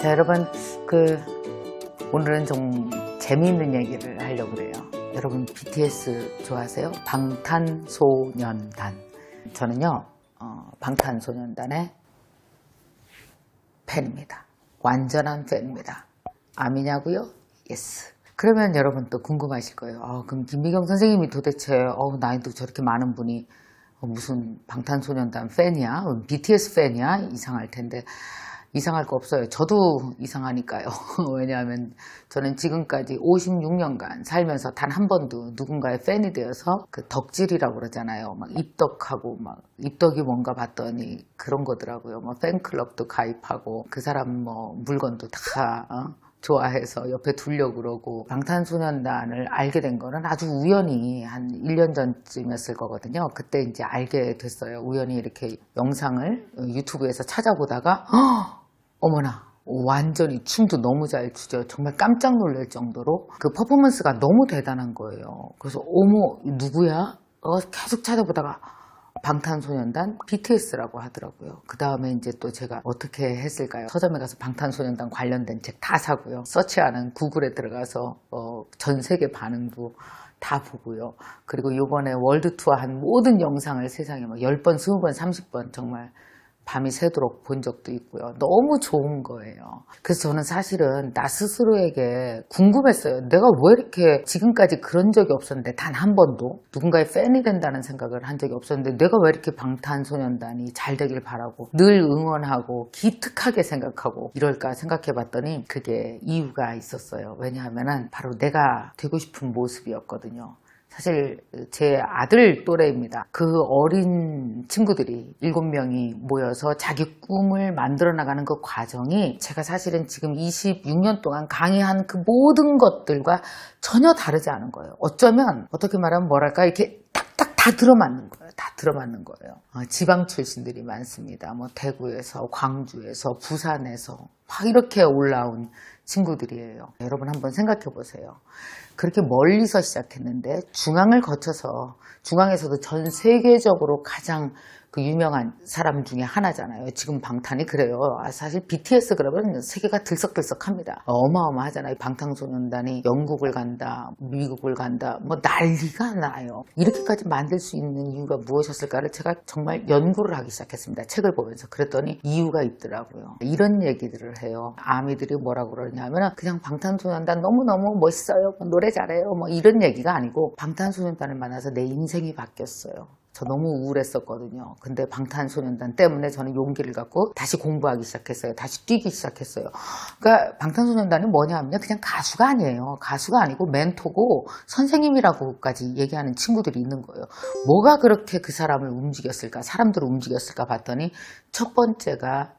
자, 여러분, 오늘은 좀 재미있는 얘기를 하려고 그래요. 여러분, BTS 좋아하세요? 방탄소년단. 저는요, 방탄소년단의 팬입니다. 완전한 팬입니다. 아미냐고요? 예스. 그러면 여러분 또 궁금하실 거예요. 그럼 김미경 선생님이 도대체, 나이도 저렇게 많은 분이 무슨 방탄소년단 팬이야? BTS 팬이야? 이상할 텐데. 이상할 거 없어요. 저도 이상하니까요. 왜냐하면 저는 지금까지 56년간 살면서 단 한 번도 누군가의 팬이 되어서 그 덕질이라고 그러잖아요. 막 입덕하고 막 입덕이 뭔가 봤더니 그런 거더라고요. 뭐 팬클럽도 가입하고 그 사람 뭐 물건도 다 좋아해서 옆에 두려고 그러고. 방탄소년단을 알게 된 거는 아주 우연히 한 1년 전쯤이었을 거거든요. 그때 이제 알게 됐어요. 우연히 이렇게 영상을 유튜브에서 찾아보다가 어머나, 완전히 춤도 너무 잘 추죠. 정말 깜짝 놀랄 정도로 그 퍼포먼스가 너무 대단한 거예요. 그래서 어머, 누구야? 계속 찾아보다가 방탄소년단 BTS라고 하더라고요. 그 다음에 이제 또 제가 어떻게 했을까요? 서점에 가서 방탄소년단 관련된 책 다 사고요. 서치하는 구글에 들어가서 전 세계 반응도 다 보고요. 그리고 이번에 월드 투어 한 모든 영상을 세상에 막 10번, 20번, 30번 정말 밤이 새도록 본 적도 있고요. 너무 좋은 거예요. 그래서 저는 사실은 나 스스로에게 궁금했어요. 내가 왜 이렇게 지금까지 그런 적이 없었는데 단 한 번도 누군가의 팬이 된다는 생각을 한 적이 없었는데 내가 왜 이렇게 방탄소년단이 잘 되길 바라고 늘 응원하고 기특하게 생각하고 이럴까 생각해 봤더니 그게 이유가 있었어요. 왜냐하면은 바로 내가 되고 싶은 모습이었거든요. 사실 제 아들 또래입니다. 그 어린 친구들이 7명이 모여서 자기 꿈을 만들어 나가는 그 과정이 제가 사실은 지금 26년 동안 강의한 그 모든 것들과 전혀 다르지 않은 거예요. 어쩌면 어떻게 말하면 뭐랄까 이렇게 딱딱 다 들어맞는 거예요. 다 들어맞는 거예요. 지방 출신들이 많습니다. 뭐 대구에서, 광주에서, 부산에서 막 이렇게 올라온 친구들이에요. 여러분 한번 생각해 보세요. 그렇게 멀리서 시작했는데 중앙을 거쳐서 중앙에서도 전 세계적으로 가장 그 유명한 사람 중에 하나잖아요. 지금 방탄이 그래요. 사실 BTS 그러면 세계가 들썩들썩합니다. 어마어마하잖아요. 방탄소년단이 영국을 간다, 미국을 간다, 뭐 난리가 나요. 이렇게까지 만들 수 있는 이유가 무엇이었을까를 제가 정말 연구를 하기 시작했습니다. 책을 보면서. 그랬더니 이유가 있더라고요. 이런 얘기들을 해요. 아미들이 뭐라고 그러냐면 그냥 방탄소년단 너무너무 멋있어요. 노래 잘해요. 뭐 이런 얘기가 아니고 방탄소년단을 만나서 내 인생이 바뀌었어요. 저 너무 우울했었거든요. 근데 방탄소년단 때문에 저는 용기를 갖고 다시 공부하기 시작했어요. 다시 뛰기 시작했어요. 그러니까 방탄소년단이 뭐냐면요. 그냥 가수가 아니에요. 가수가 아니고 멘토고 선생님이라고까지 얘기하는 친구들이 있는 거예요. 뭐가 그렇게 그 사람을 움직였을까? 사람들을 움직였을까 봤더니 첫 번째가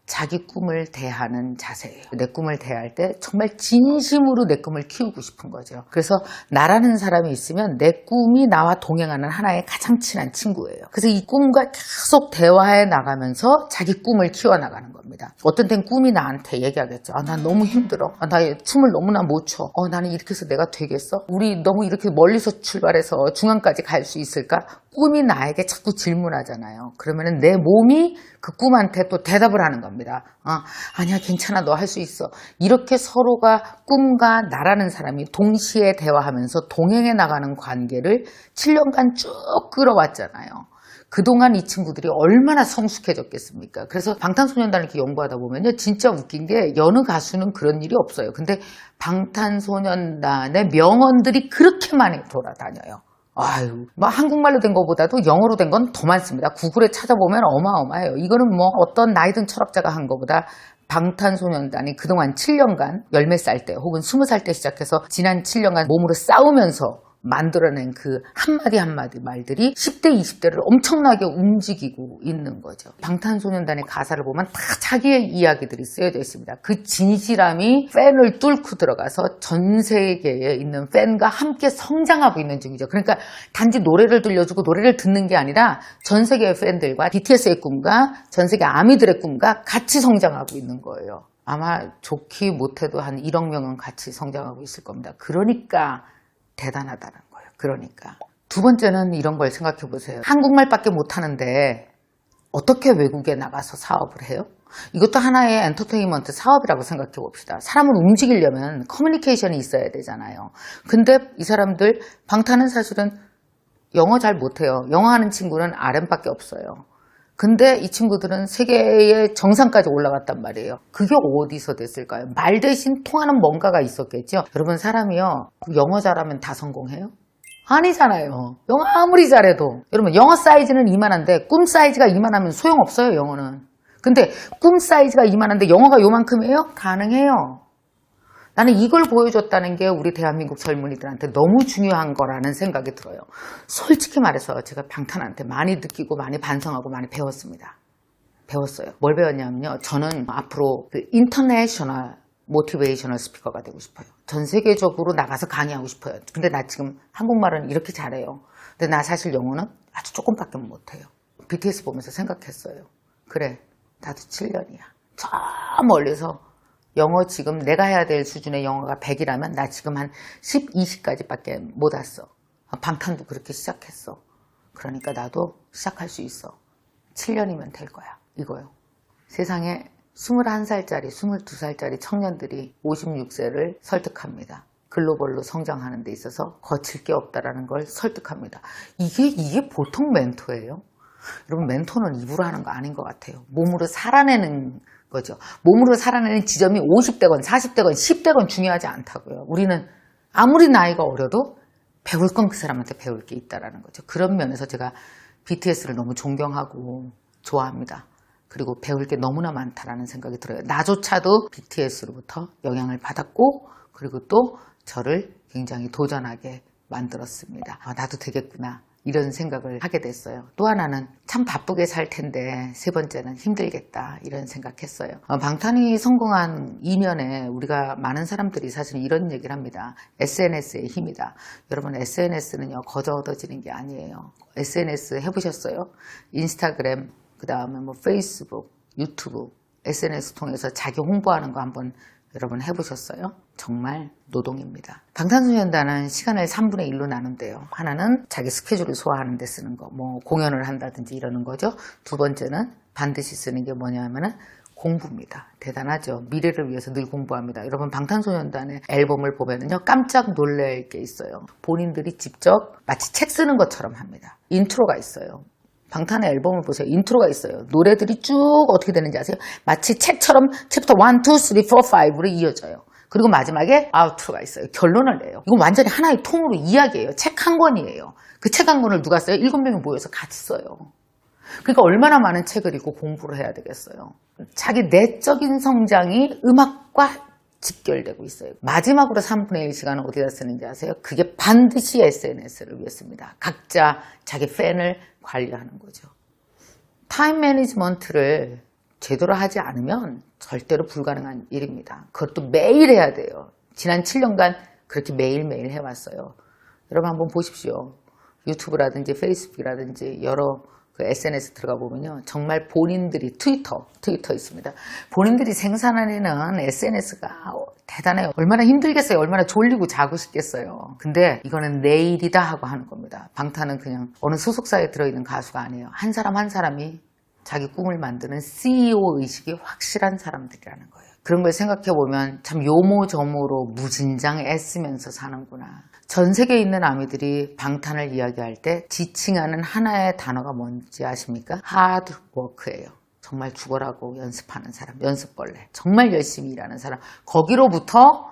자기 꿈을 대하는 자세예요. 내 꿈을 대할 때 정말 진심으로 내 꿈을 키우고 싶은 거죠. 그래서 나라는 사람이 있으면 내 꿈이 나와 동행하는 하나의 가장 친한 친구예요. 그래서 이 꿈과 계속 대화해 나가면서 자기 꿈을 키워나가는 겁니다. 어떤 땐 꿈이 나한테 얘기하겠죠. 난 너무 힘들어. 나 춤을 너무나 못 춰. 나는 이렇게 해서 내가 되겠어? 우리 너무 이렇게 멀리서 출발해서 중앙까지 갈 수 있을까? 꿈이 나에게 자꾸 질문하잖아요. 그러면은 내 몸이 그 꿈한테 또 대답을 하는 겁니다. 아니야, 괜찮아, 너 할 수 있어. 이렇게 서로가 꿈과 나라는 사람이 동시에 대화하면서 동행해 나가는 관계를 7년간 쭉 끌어왔잖아요. 그동안 이 친구들이 얼마나 성숙해졌겠습니까? 그래서 방탄소년단을 이렇게 연구하다 보면요. 진짜 웃긴 게 여느 가수는 그런 일이 없어요. 근데 방탄소년단의 명언들이 그렇게 많이 돌아다녀요. 한국말로 된 것보다도 영어로 된 건 더 많습니다. 구글에 찾아보면 어마어마해요. 이거는 뭐 어떤 나이든 철학자가 한 것보다 방탄소년단이 그동안 7년간 10몇 살 때 혹은 20살 때 시작해서 지난 7년간 몸으로 싸우면서 만들어낸 그 한마디 한마디 말들이 10대, 20대를 엄청나게 움직이고 있는 거죠. 방탄소년단의 가사를 보면 다 자기의 이야기들이 쓰여져 있습니다. 그 진실함이 팬을 뚫고 들어가서 전 세계에 있는 팬과 함께 성장하고 있는 중이죠. 그러니까 단지 노래를 들려주고 노래를 듣는 게 아니라 전 세계의 팬들과 BTS의 꿈과 전 세계 아미들의 꿈과 같이 성장하고 있는 거예요. 아마 좋기 못해도 한 1억 명은 같이 성장하고 있을 겁니다. 그러니까 대단하다는 거예요. 그러니까. 두 번째는 이런 걸 생각해 보세요. 한국말밖에 못하는데 어떻게 외국에 나가서 사업을 해요? 이것도 하나의 엔터테인먼트 사업이라고 생각해 봅시다. 사람을 움직이려면 커뮤니케이션이 있어야 되잖아요. 근데 이 사람들, 방탄은 사실은 영어 잘 못해요. 영어 하는 친구는 RM밖에 없어요. 근데 이 친구들은 세계의 정상까지 올라갔단 말이에요. 그게 어디서 됐을까요? 말 대신 통하는 뭔가가 있었겠죠. 여러분, 사람이요, 영어 잘하면 다 성공해요? 아니잖아요. 영어 아무리 잘해도. 여러분, 영어 사이즈는 이만한데 꿈 사이즈가 이만하면 소용없어요, 영어는. 근데 꿈 사이즈가 이만한데 영어가 요만큼이에요? 가능해요. 나는 이걸 보여줬다는 게 우리 대한민국 젊은이들한테 너무 중요한 거라는 생각이 들어요. 솔직히 말해서 제가 방탄한테 많이 느끼고 많이 반성하고 많이 배웠습니다. 배웠어요. 뭘 배웠냐면요. 저는 앞으로 그 인터내셔널 모티베이셔널 스피커가 되고 싶어요. 전 세계적으로 나가서 강의하고 싶어요. 근데 나 지금 한국말은 이렇게 잘해요. 근데 나 사실 영어는 아주 조금밖에 못해요. BTS 보면서 생각했어요. 그래, 나도 7년이야. 저 멀리서 영어 지금 내가 해야 될 수준의 영어가 100이라면 나 지금 한 10, 20까지밖에 못 왔어. 방탄도 그렇게 시작했어. 그러니까 나도 시작할 수 있어. 7년이면 될 거야. 이거요. 세상에 21살짜리, 22살짜리 청년들이 56세를 설득합니다. 글로벌로 성장하는 데 있어서 거칠 게 없다라는 걸 설득합니다. 이게 보통 멘토예요? 여러분, 멘토는 입으로 하는 거 아닌 것 같아요. 몸으로 살아내는 거죠. 몸으로 살아내는 지점이 50대건 40대건 10대건 중요하지 않다고요. 우리는 아무리 나이가 어려도 배울 건 그 사람한테 배울 게 있다라는 거죠. 그런 면에서 제가 BTS를 너무 존경하고 좋아합니다. 그리고 배울 게 너무나 많다라는 생각이 들어요. 나조차도 BTS로부터 영향을 받았고, 그리고 또 저를 굉장히 도전하게 만들었습니다. 나도 되겠구나, 이런 생각을 하게 됐어요. 또 하나는 참 바쁘게 살 텐데 세 번째는 힘들겠다, 이런 생각했어요. 방탄이 성공한 이면에 우리가 많은 사람들이 사실 이런 얘기를 합니다. SNS의 힘이다. 여러분, SNS는요 거저 얻어지는 게 아니에요. SNS 해보셨어요? 인스타그램, 그 다음에 뭐 페이스북, 유튜브, SNS 통해서 자기 홍보하는 거 한번 여러분 해보셨어요? 정말 노동입니다. 방탄소년단은 시간을 3분의 1로 나눈대요. 하나는 자기 스케줄을 소화하는 데 쓰는 거, 뭐 공연을 한다든지 이러는 거죠. 두 번째는 반드시 쓰는 게 뭐냐면은 공부입니다. 대단하죠. 미래를 위해서 늘 공부합니다. 여러분, 방탄소년단의 앨범을 보면은요 깜짝 놀랄 게 있어요. 본인들이 직접 마치 책 쓰는 것처럼 합니다. 인트로가 있어요. 방탄의 앨범을 보세요. 인트로가 있어요. 노래들이 쭉 어떻게 되는지 아세요? 마치 책처럼 챕터 1, 2, 3, 4, 5로 이어져요. 그리고 마지막에 아우트로가 있어요. 결론을 내요. 이건 완전히 하나의 통으로 이야기예요. 책 한 권이에요. 그 책 한 권을 누가 써요? 7명이 모여서 같이 써요. 그러니까 얼마나 많은 책을 읽고 공부를 해야 되겠어요. 자기 내적인 성장이 음악과 직결되고 있어요. 마지막으로 3분의 1 시간을 어디다 쓰는지 아세요? 그게 반드시 SNS를 위해 씁니다. 각자 자기 팬을 관리하는 거죠. 타임 매니지먼트를 제대로 하지 않으면 절대로 불가능한 일입니다. 그것도 매일 해야 돼요. 지난 7년간 그렇게 매일매일 해왔어요. 여러분 한번 보십시오. 유튜브라든지 페이스북이라든지 여러 그 SNS 들어가 보면요. 정말 본인들이 트위터 있습니다. 본인들이 생산하는 SNS가 대단해요. 얼마나 힘들겠어요. 얼마나 졸리고 자고 싶겠어요. 근데 이거는 내일이다 하고 하는 겁니다. 방탄은 그냥 어느 소속사에 들어있는 가수가 아니에요. 한 사람 한 사람이 자기 꿈을 만드는 CEO 의식이 확실한 사람들이라는 거예요. 그런 걸 생각해보면 참 요모저모로 무진장 애쓰면서 사는구나. 전 세계에 있는 아미들이 방탄을 이야기할 때 지칭하는 하나의 단어가 뭔지 아십니까? 하드워크예요. 정말 죽어라고 연습하는 사람, 연습벌레. 정말 열심히 일하는 사람. 거기로부터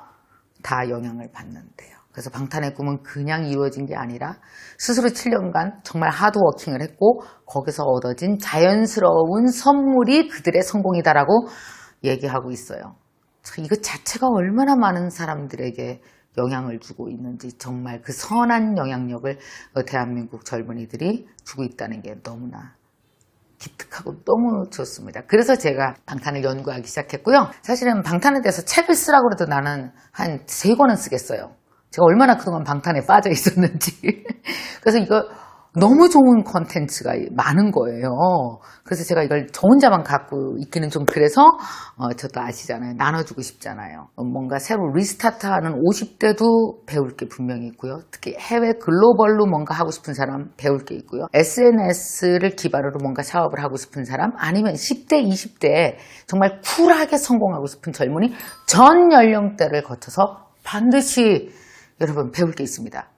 다 영향을 받는데요. 그래서 방탄의 꿈은 그냥 이루어진 게 아니라 스스로 7년간 정말 하드워킹을 했고 거기서 얻어진 자연스러운 선물이 그들의 성공이다라고 얘기하고 있어요. 이거 자체가 얼마나 많은 사람들에게 영향을 주고 있는지, 정말 그 선한 영향력을 대한민국 젊은이들이 주고 있다는 게 너무나 기특하고 너무 좋습니다. 그래서 제가 방탄을 연구하기 시작했고요. 사실은 방탄에 대해서 책을 쓰라고 해도 나는 한 3권은 쓰겠어요. 제가 얼마나 그동안 방탄에 빠져 있었는지. 그래서 너무 좋은 콘텐츠가 많은 거예요. 그래서 제가 이걸 저 혼자만 갖고 있기는 좀 그래서 저도 아시잖아요. 나눠주고 싶잖아요. 뭔가 새로 리스타트하는 50대도 배울 게 분명히 있고요. 특히 해외 글로벌로 뭔가 하고 싶은 사람 배울 게 있고요. SNS를 기반으로 뭔가 사업을 하고 싶은 사람, 아니면 10대, 20대에 정말 쿨하게 성공하고 싶은 젊은이, 전 연령대를 거쳐서 반드시 여러분 배울 게 있습니다.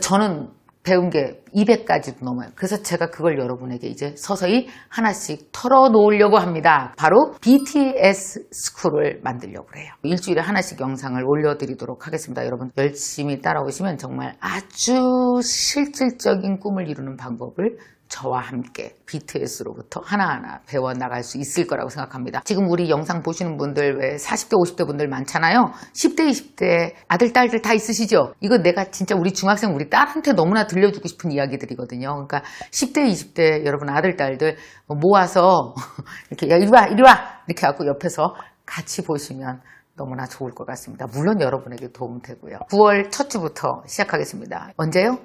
저는 배운 게 200가지도 넘어요. 그래서 제가 그걸 여러분에게 이제 서서히 하나씩 털어놓으려고 합니다. 바로 BTS 스쿨을 만들려고 해요. 일주일에 하나씩 영상을 올려드리도록 하겠습니다. 여러분 열심히 따라오시면 정말 아주 실질적인 꿈을 이루는 방법을 저와 함께 BTS로부터 하나하나 배워나갈 수 있을 거라고 생각합니다. 지금 우리 영상 보시는 분들 왜 40대, 50대 분들 많잖아요. 10대, 20대 아들, 딸들 다 있으시죠? 이거 내가 진짜 우리 중학생, 우리 딸한테 너무나 들려주고 싶은 이야기들이거든요. 그러니까 10대, 20대 여러분 아들, 딸들 모아서 이렇게 야, 이리 와, 이리 와! 이렇게 하고 옆에서 같이 보시면 너무나 좋을 것 같습니다. 물론 여러분에게 도움 되고요. 9월 첫 주부터 시작하겠습니다. 언제요?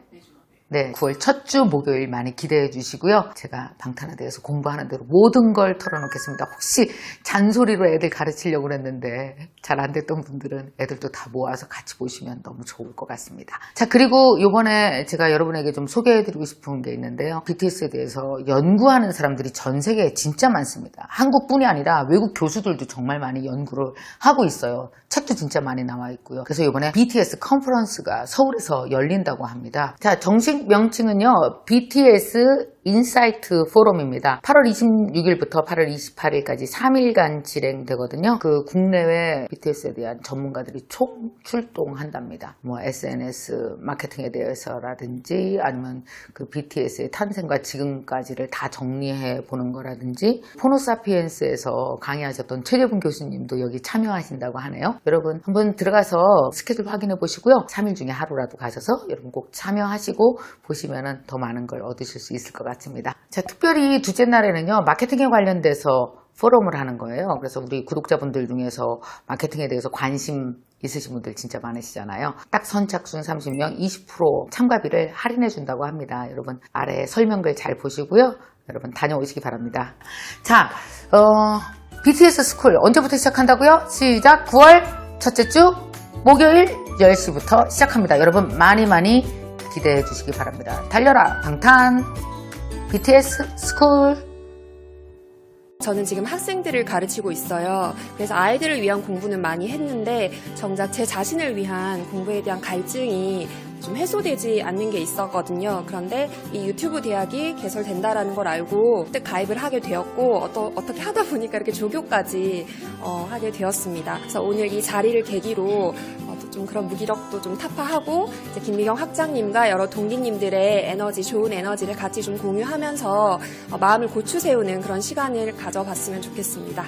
네, 9월 첫 주 목요일 많이 기대해 주시고요. 제가 방탄에 대해서 공부하는 대로 모든 걸 털어놓겠습니다. 혹시 잔소리로 애들 가르치려고 그랬는데 잘 안 됐던 분들은 애들도 다 모아서 같이 보시면 너무 좋을 것 같습니다. 자, 그리고 이번에 제가 여러분에게 좀 소개해드리고 싶은 게 있는데요. BTS에 대해서 연구하는 사람들이 전 세계에 진짜 많습니다. 한국뿐이 아니라 외국 교수들도 정말 많이 연구를 하고 있어요. 책도 진짜 많이 나와 있고요. 그래서 이번에 BTS 컨퍼런스가 서울에서 열린다고 합니다. 자, 정식 명칭은요, BTS 인사이트 포럼입니다. 8월 26일부터 8월 28일까지 3일간 진행되거든요. 그 국내외 BTS에 대한 전문가들이 총 출동한답니다. 뭐 SNS 마케팅에 대해서라든지 아니면 그 BTS의 탄생과 지금까지를 다 정리해 보는 거라든지, 포노사피엔스에서 강의하셨던 최재분 교수님도 여기 참여하신다고 하네요. 여러분 한번 들어가서 스케줄 확인해 보시고요. 3일 중에 하루라도 가셔서 여러분 꼭 참여하시고 보시면은 더 많은 걸 얻으실 수 있을 것 같습니다. 자, 특별히 둘째 날에는요, 마케팅에 관련돼서 포럼을 하는 거예요. 그래서 우리 구독자분들 중에서 마케팅에 대해서 관심 있으신 분들 진짜 많으시잖아요. 딱 선착순 30명 20% 참가비를 할인해 준다고 합니다. 여러분 아래 설명글 잘 보시고요. 여러분 다녀오시기 바랍니다. 자, BTS 스쿨 언제부터 시작한다고요? 시작! 9월 첫째 주 목요일 10시부터 시작합니다. 여러분 많이 기대해 주시기 바랍니다. 달려라 방탄 BTS 스쿨. 저는 지금 학생들을 가르치고 있어요. 그래서 아이들을 위한 공부는 많이 했는데 정작 제 자신을 위한 공부에 대한 갈증이 좀 해소되지 않는 게 있었거든요. 그런데 이 유튜브 대학이 개설된다라는 걸 알고 그때 가입을 하게 되었고 어떻게 하다 보니까 이렇게 조교까지 하게 되었습니다. 그래서 오늘 이 자리를 계기로 좀 그런 무기력도 좀 타파하고 이제 김미경 학장님과 여러 동기님들의 에너지, 좋은 에너지를 같이 좀 공유하면서 마음을 고추 세우는 그런 시간을 가져봤으면 좋겠습니다.